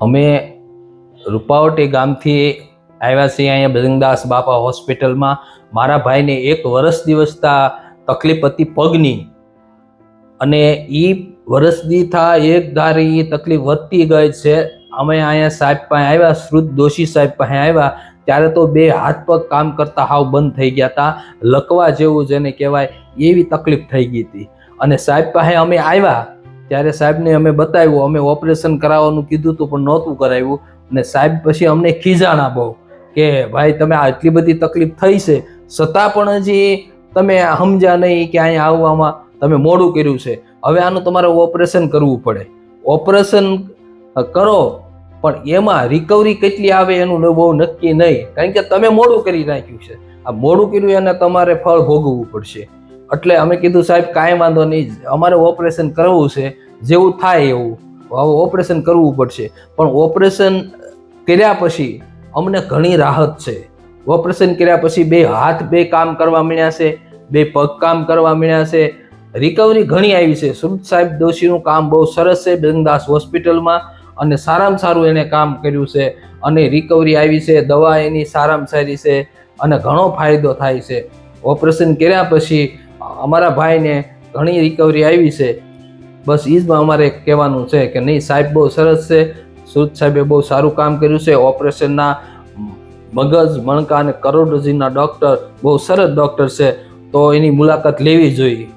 અમે રૂપાવટી ગામથી આવ્યા છીએ અહીંયા બજરંગદાસ બાપા હોસ્પિટલમાં. મારા ભાઈને 1 વર્ષ દિવસતા તકલીફ હતી પગની, અને એ વર્ષથી થા એક ધારી તકલીફ વધતી ગઈ છે. અમે અહીંયા સાહેબ પાસે આવ્યા, શ્રુત દોશી સાહેબ પાસે આવ્યા, ત્યારે તો 2 હાથ પગ કામ કરતા હાવ બંધ થઈ ગયા હતા. લકવા જેવું જેને કહેવાય એવી તકલીફ થઈ ગઈ હતી. અને સાહેબ પાસે અમે આવ્યા ત્યારે સાહેબને અમે બતાવ્યું, અમે ઓપરેશન કરાવવાનું કીધું હતું પણ નહોતું કરાવ્યું. અને સાહેબ પછી અમને ખીજાણા બહુ કે ભાઈ તમે આટલી બધી તકલીફ થઈ છે છતાં પણ હજી તમે સમજ્યા નહીં કે અહીંયા આવવામાં તમે મોડું કર્યું છે. હવે આનું તમારે ઓપરેશન કરવું પડે. ઓપરેશન કરો પણ એમાં રિકવરી કેટલી આવે એનું બહુ નક્કી નહીં, કારણ કે તમે મોડું કરી નાખ્યું છે. આ મોડું કર્યું એને તમારે ફળ ભોગવવું પડશે. એટલે અમે કીધું સાહેબ કાંઈ વાંધો નહીં, અમારે ઓપરેશન કરવું છે, જેવું થાય એવું હવે ઓપરેશન કરવું પડશે. પણ ઓપરેશન કર્યા પછી અમને ઘણી રાહત છે. ઓપરેશન કર્યા પછી 2 હાથ 2 કામ કરવા મળ્યા છે, 2 પગ કામ કરવા મળ્યા છે. રિકવરી ઘણી આવી છે. શ્રુત સાહેબ દોશીનું કામ બહુ સરસ છે બજરંગદાસ હોસ્પિટલમાં, અને સારામાં સારું એને કામ કર્યું છે. અને રિકવરી આવી છે, દવા એની સારામાં સારી છે, અને ઘણો ફાયદો થાય છે. ઓપરેશન કર્યા પછી અમારા ભાઈને ઘણી રિકવરી આવી છે. બસ એ જ અમારે કહેવાનું છે કે નહીં, સાહેબ બહુ સરસ છે. શ્રુત સાહેબે બહુ સારું કામ કર્યું છે. ઓપરેશનના મગજ, મણકા અને કરોડરજ્જુના ડૉક્ટર બહુ સરસ ડૉક્ટર છે, તો એની મુલાકાત લેવી જોઈએ.